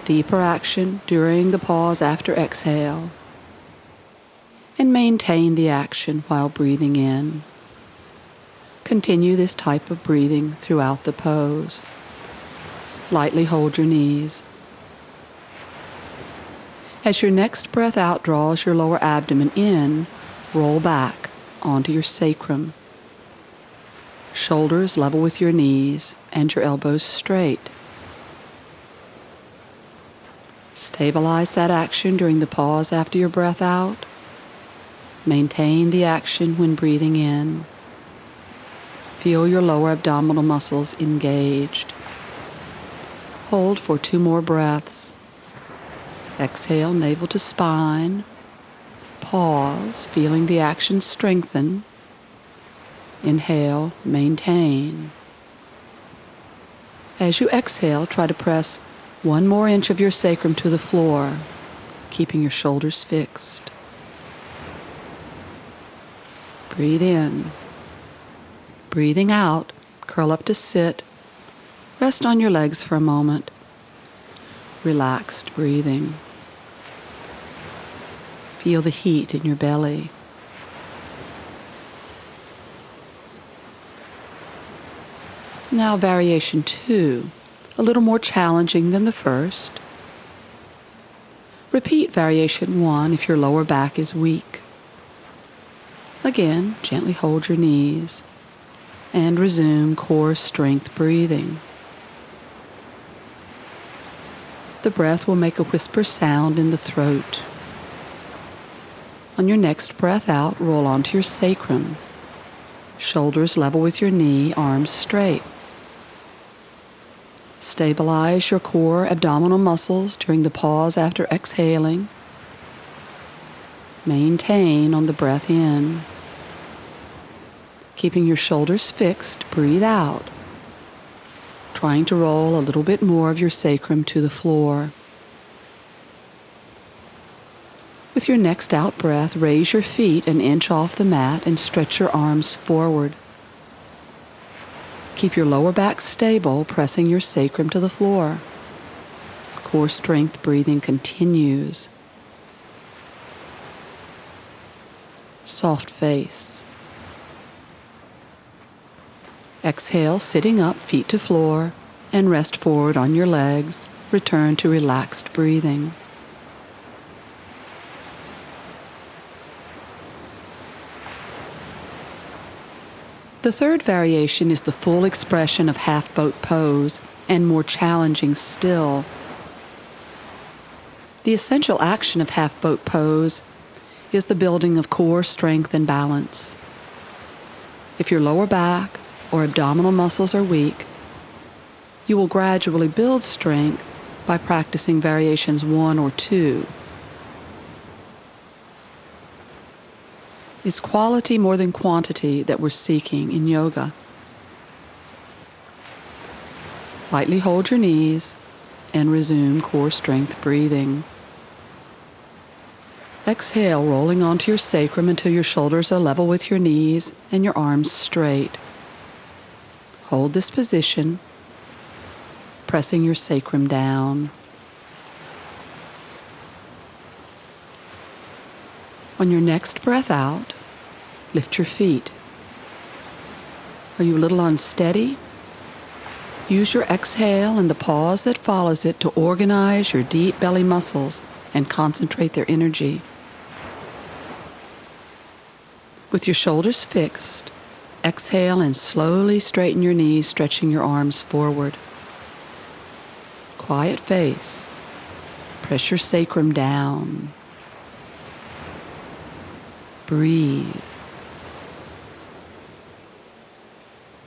Speaker 1: Deeper action during the pause after exhale. And maintain the action while breathing in. Continue this type of breathing throughout the pose. Lightly hold your knees. As your next breath out draws your lower abdomen in, roll back onto your sacrum. Shoulders level with your knees and your elbows straight. Stabilize that action during the pause after your breath out. Maintain the action when breathing in. Feel your lower abdominal muscles engaged. Hold for 2 more breaths. Exhale, navel to spine. Pause, feeling the action strengthen. Inhale, maintain. As you exhale, try to press 1 more inch of your sacrum to the floor, keeping your shoulders fixed. Breathe in. Breathing out, curl up to sit. Rest on your legs for a moment. Relaxed breathing. Feel the heat in your belly. Now variation 2, a little more challenging than the first. Repeat variation 1 if your lower back is weak. Again, gently hold your knees and resume core strength breathing. The breath will make a whisper sound in the throat. On your next breath out, roll onto your sacrum. Shoulders level with your knee, arms straight. Stabilize your core abdominal muscles during the pause after exhaling. Maintain on the breath in. Keeping your shoulders fixed, breathe out. Trying to roll a little bit more of your sacrum to the floor. With your next out breath, raise your feet an inch off the mat and stretch your arms forward. Keep your lower back stable, pressing your sacrum to the floor. Core strength breathing continues. Soft face. Exhale, sitting up, feet to floor, and rest forward on your legs. Return to relaxed breathing. The third variation is the full expression of half-boat pose, and more challenging still. The essential action of half-boat pose is the building of core strength and balance. If your lower back or abdominal muscles are weak, you will gradually build strength by practicing variations 1 or 2. It's quality more than quantity that we're seeking in yoga. Lightly hold your knees and resume core strength breathing. Exhale, rolling onto your sacrum until your shoulders are level with your knees and your arms straight. Hold this position, pressing your sacrum down. On your next breath out, lift your feet. Are you a little unsteady? Use your exhale and the pause that follows it to organize your deep belly muscles and concentrate their energy. With your shoulders fixed, exhale and slowly straighten your knees, stretching your arms forward. Quiet face. Press your sacrum down. Breathe.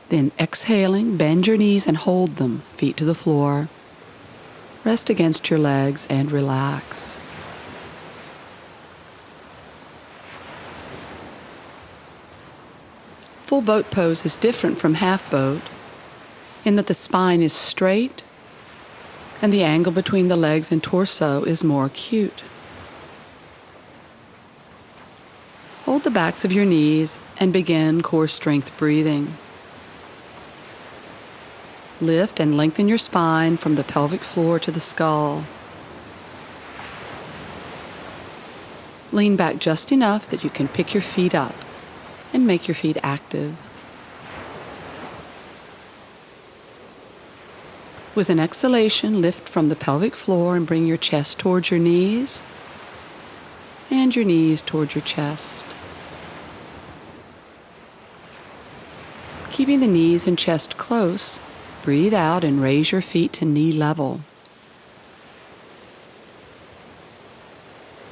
Speaker 1: Then exhaling, bend your knees and hold them, feet to the floor. Rest against your legs and relax. Full boat pose is different from half boat in that the spine is straight and the angle between the legs and torso is more acute. Hold the backs of your knees and begin core strength breathing. Lift and lengthen your spine from the pelvic floor to the skull. Lean back just enough that you can pick your feet up and make your feet active. With an exhalation, lift from the pelvic floor and bring your chest towards your knees and your knees towards your chest. Keeping the knees and chest close, breathe out and raise your feet to knee level.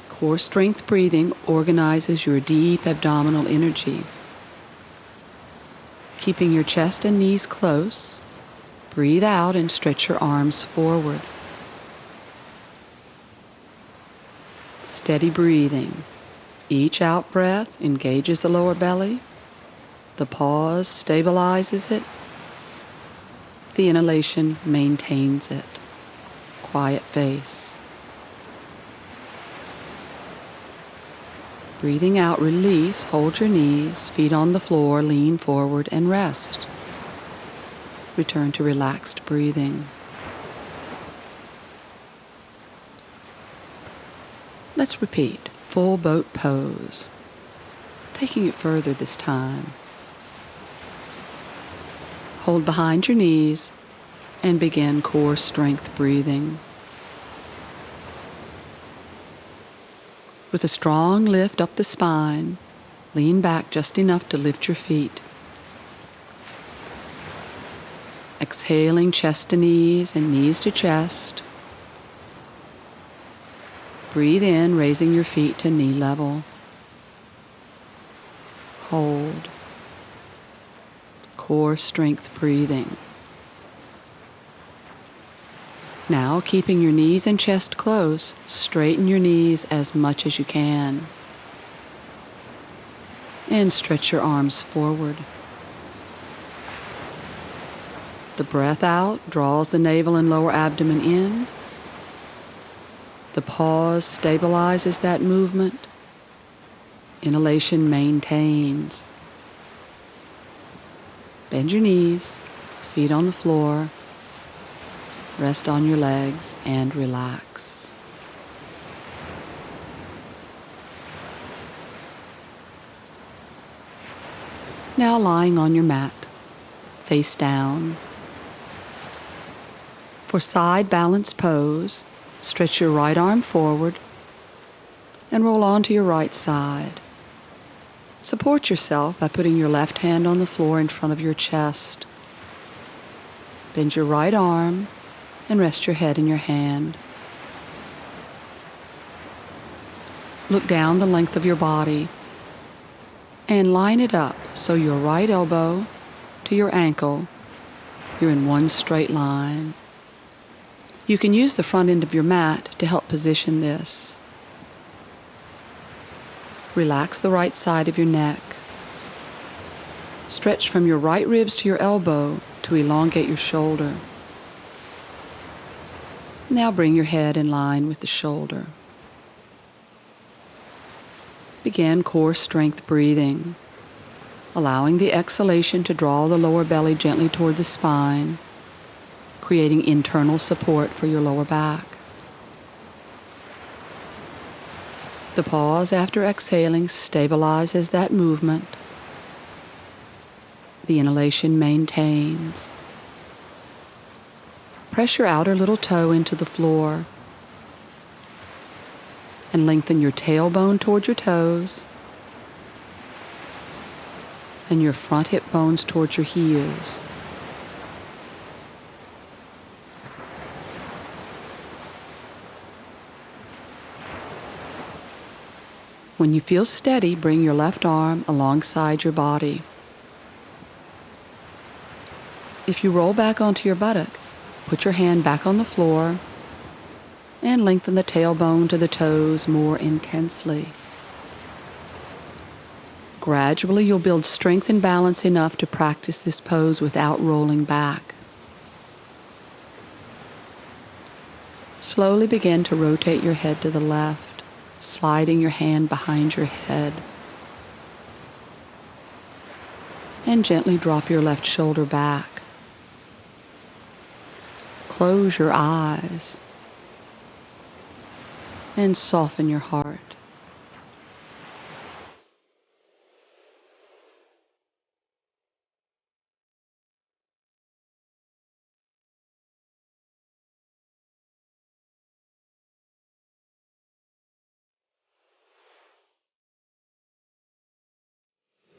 Speaker 1: Core strength breathing organizes your deep abdominal energy. Keeping your chest and knees close, breathe out and stretch your arms forward. Steady breathing. Each out breath engages the lower belly. The pause stabilizes it. The inhalation maintains it. Quiet face. Breathing out, release, hold your knees, feet on the floor, lean forward and rest. Return to relaxed breathing. Let's repeat. Full boat pose. Taking it further this time. Hold behind your knees and begin core strength breathing. With a strong lift up the spine, lean back just enough to lift your feet. Exhaling, chest to knees and knees to chest. Breathe in, raising your feet to knee level. Hold. Core strength breathing. Now, keeping your knees and chest close, straighten your knees as much as you can. And stretch your arms forward. The breath out draws the navel and lower abdomen in. The pause stabilizes that movement. Inhalation maintains. Bend your knees, feet on the floor. Rest on your legs and relax. Now lying on your mat, face down. For side balance pose, stretch your right arm forward and roll onto your right side. Support yourself by putting your left hand on the floor in front of your chest. Bend your right arm and rest your head in your hand. Look down the length of your body and line it up so your right elbow to your ankle, you're in one straight line. You can use the front end of your mat to help position this. Relax the right side of your neck. Stretch from your right ribs to your elbow to elongate your shoulder. Now bring your head in line with the shoulder. Begin core strength breathing, allowing the exhalation to draw the lower belly gently toward the spine, creating internal support for your lower back. The pause after exhaling stabilizes that movement. The inhalation maintains. Press your outer little toe into the floor and lengthen your tailbone toward your toes and your front hip bones towards your heels. When you feel steady, bring your left arm alongside your body. If you roll back onto your buttock, put your hand back on the floor and lengthen the tailbone to the toes more intensely. Gradually, you'll build strength and balance enough to practice this pose without rolling back. Slowly begin to rotate your head to the left, sliding your hand behind your head. And gently drop your left shoulder back. Close your eyes and soften your heart.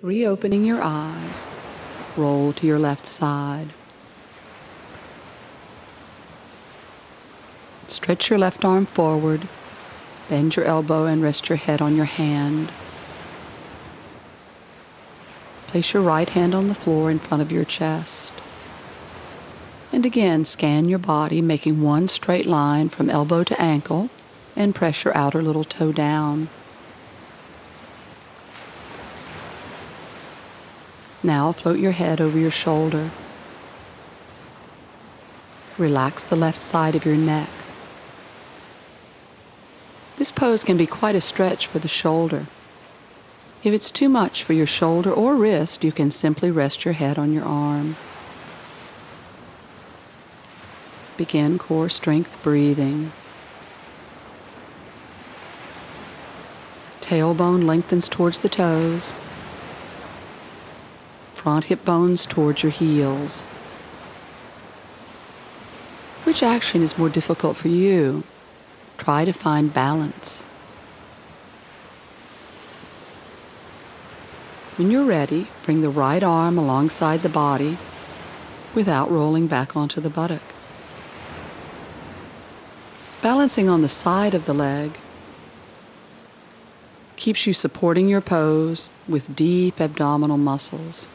Speaker 1: Reopening your eyes, roll to your left side. Stretch your left arm forward, bend your elbow and rest your head on your hand. Place your right hand on the floor in front of your chest. And again, scan your body, making one straight line from elbow to ankle, and press your outer little toe down. Now float your head over your shoulder. Relax the left side of your neck. This pose can be quite a stretch for the shoulder. If it's too much for your shoulder or wrist, you can simply rest your head on your arm. Begin core strength breathing. Tailbone lengthens towards the toes. Front hip bones towards your heels. Which action is more difficult for you? Try to find balance. When you're ready, bring the right arm alongside the body without rolling back onto the buttock. Balancing on the side of the leg keeps you supporting your pose with deep abdominal muscles.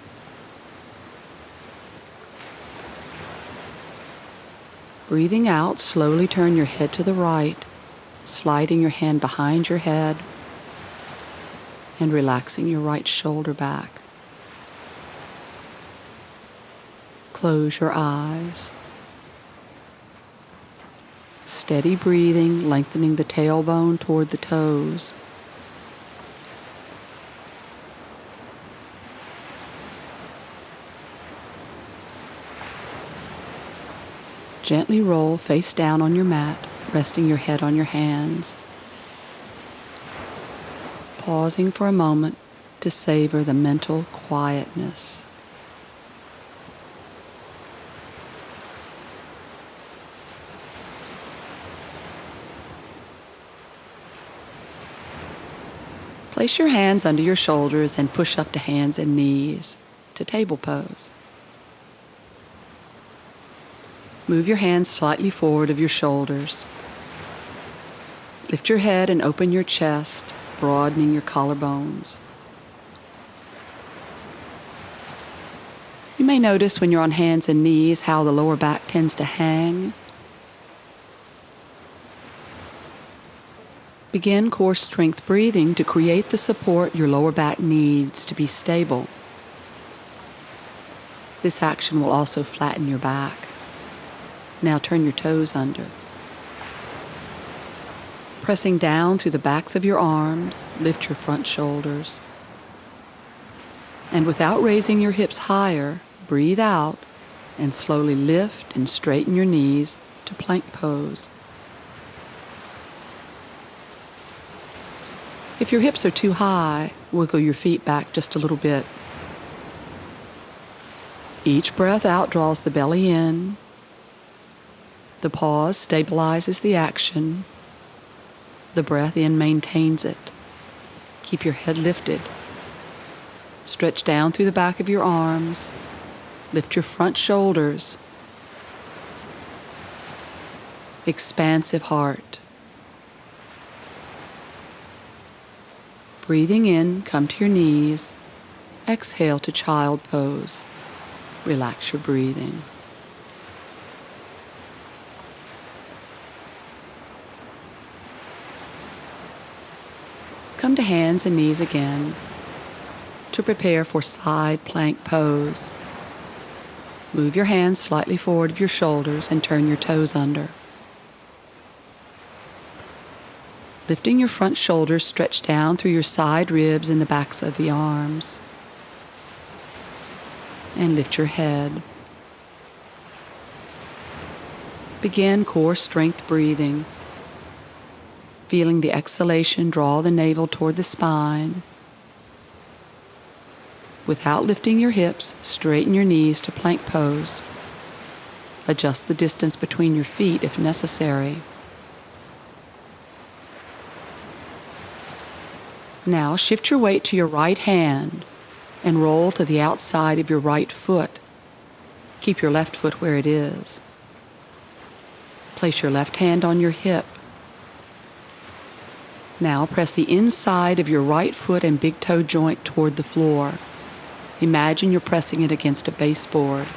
Speaker 1: Breathing out, slowly turn your head to the right, sliding your hand behind your head and relaxing your right shoulder back. Close your eyes. Steady breathing, lengthening the tailbone toward the toes. Gently roll face down on your mat, resting your head on your hands. Pausing for a moment to savor the mental quietness. Place your hands under your shoulders and push up to hands and knees to table pose. Move your hands slightly forward of your shoulders. Lift your head and open your chest, broadening your collarbones. You may notice when you're on hands and knees how the lower back tends to hang. Begin core strength breathing to create the support your lower back needs to be stable. This action will also flatten your back. Now turn your toes under. Pressing down through the backs of your arms, lift your front shoulders. And without raising your hips higher, breathe out and slowly lift and straighten your knees to plank pose. If your hips are too high, wiggle your feet back just a little bit. Each breath out draws the belly in. The pause stabilizes the action. The breath in maintains it. Keep your head lifted. Stretch down through the back of your arms. Lift your front shoulders. Expansive heart. Breathing in, come to your knees. Exhale to child pose. Relax your breathing. Come to hands and knees again to prepare for side plank pose. Move your hands slightly forward of your shoulders and turn your toes under. Lifting your front shoulders, stretch down through your side ribs and the backs of the arms. And lift your head. Begin core strength breathing. Feeling the exhalation draw the navel toward the spine. Without lifting your hips, straighten your knees to plank pose. Adjust the distance between your feet if necessary. Now shift your weight to your right hand and roll to the outside of your right foot. Keep your left foot where it is. Place your left hand on your hip. Now press the inside of your right foot and big toe joint toward the floor. Imagine you're pressing it against a baseboard.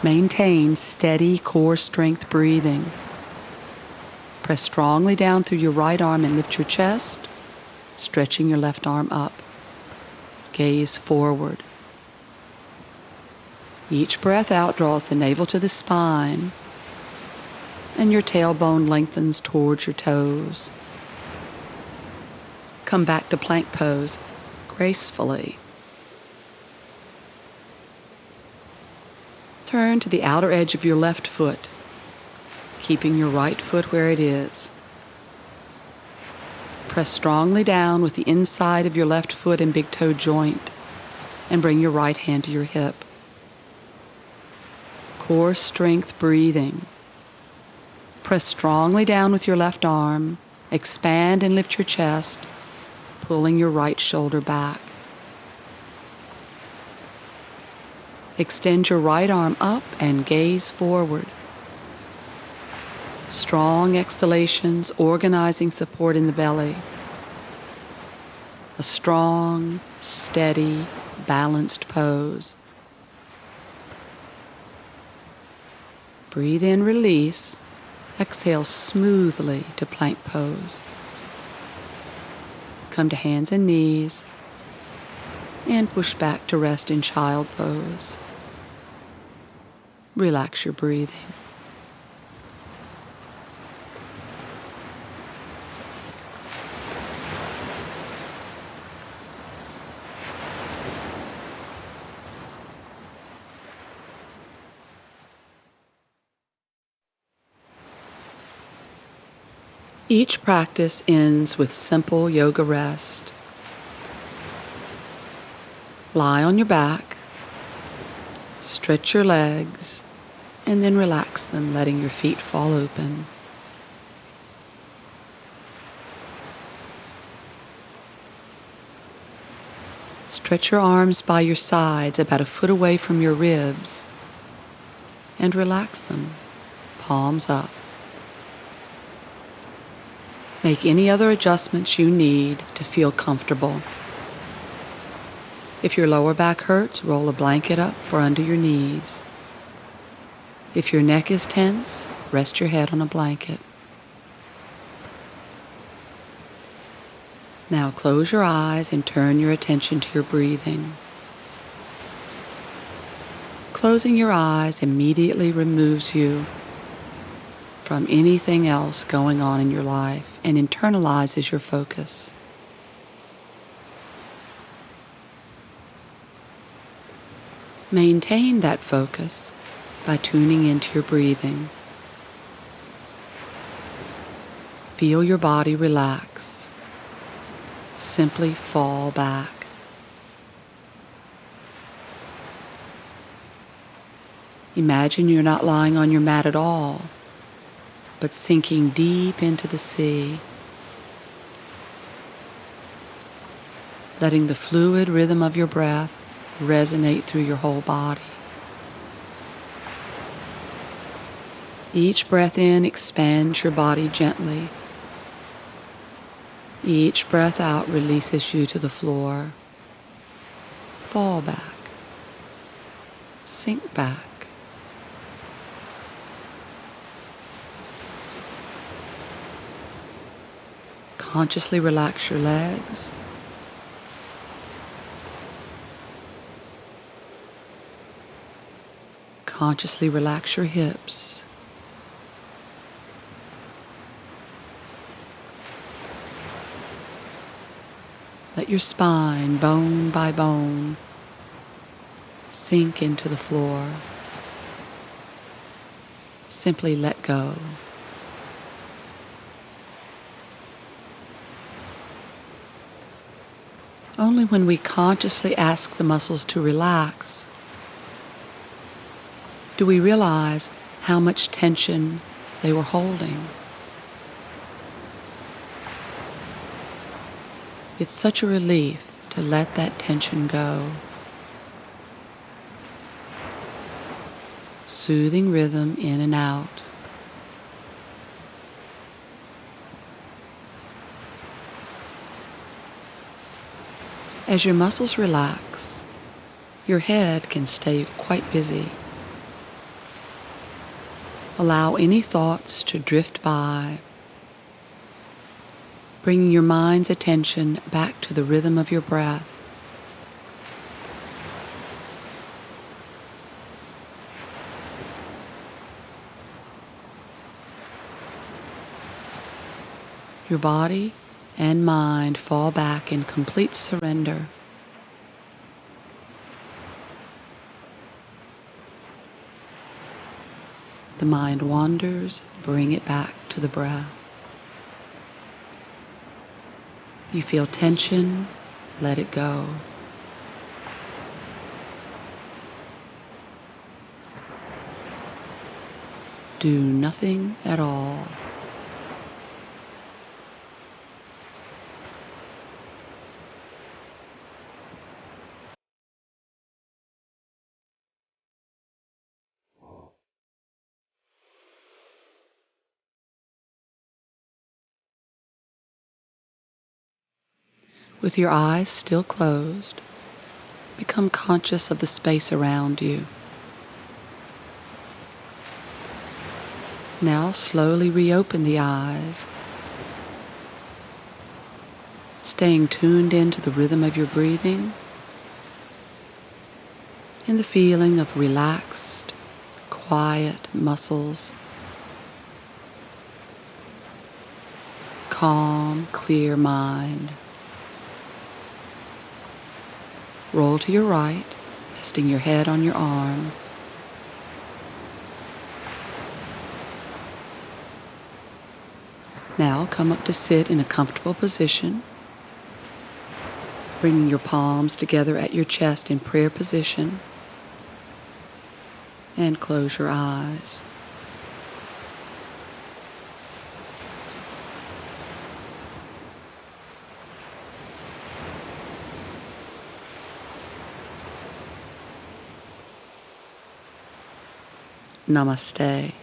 Speaker 1: Maintain steady core strength breathing. Press strongly down through your right arm and lift your chest, stretching your left arm up. Gaze forward. Each breath out draws the navel to the spine, and your tailbone lengthens towards your toes. Come back to plank pose gracefully. Turn to the outer edge of your left foot, keeping your right foot where it is. Press strongly down with the inside of your left foot and big toe joint, and bring your right hand to your hip. Core strength breathing. Press strongly down with your left arm, expand and lift your chest, pulling your right shoulder back. Extend your right arm up and gaze forward. Strong exhalations, organizing support in the belly. A strong, steady, balanced pose. Breathe in, release. Exhale smoothly to plank pose. Come to hands and knees and push back to rest in child pose. Relax your breathing. Each practice ends with simple yoga rest. Lie on your back, stretch your legs, and then relax them, letting your feet fall open. Stretch your arms by your sides about a foot away from your ribs and relax them, palms up. Make any other adjustments you need to feel comfortable. If your lower back hurts, roll a blanket up for under your knees. If your neck is tense, rest your head on a blanket. Now close your eyes and turn your attention to your breathing. Closing your eyes immediately removes you from anything else going on in your life and internalizes your focus. Maintain that focus by tuning into your breathing. Feel your body relax. Simply fall back. Imagine you're not lying on your mat at all, but sinking deep into the sea, letting the fluid rhythm of your breath resonate through your whole body. Each breath in expands your body gently. Each breath out releases you to the floor. Fall back. Sink back. Consciously relax your legs. Consciously relax your hips. Let your spine, bone by bone, sink into the floor. Simply let go. Only when we consciously ask the muscles to relax do we realize how much tension they were holding. It's such a relief to let that tension go. Soothing rhythm in and out. As your muscles relax, your head can stay quite busy. Allow any thoughts to drift by, bringing your mind's attention back to the rhythm of your breath. Your body and mind fall back in complete surrender. The mind wanders, bring it back to the breath. You feel tension, let it go. Do nothing at all. With your eyes still closed, become conscious of the space around you. Now slowly reopen the eyes, staying tuned into the rhythm of your breathing and the feeling of relaxed, quiet muscles, calm, clear mind. Roll to your right, resting your head on your arm. Now come up to sit in a comfortable position, bringing your palms together at your chest in prayer position, and close your eyes. Namaste.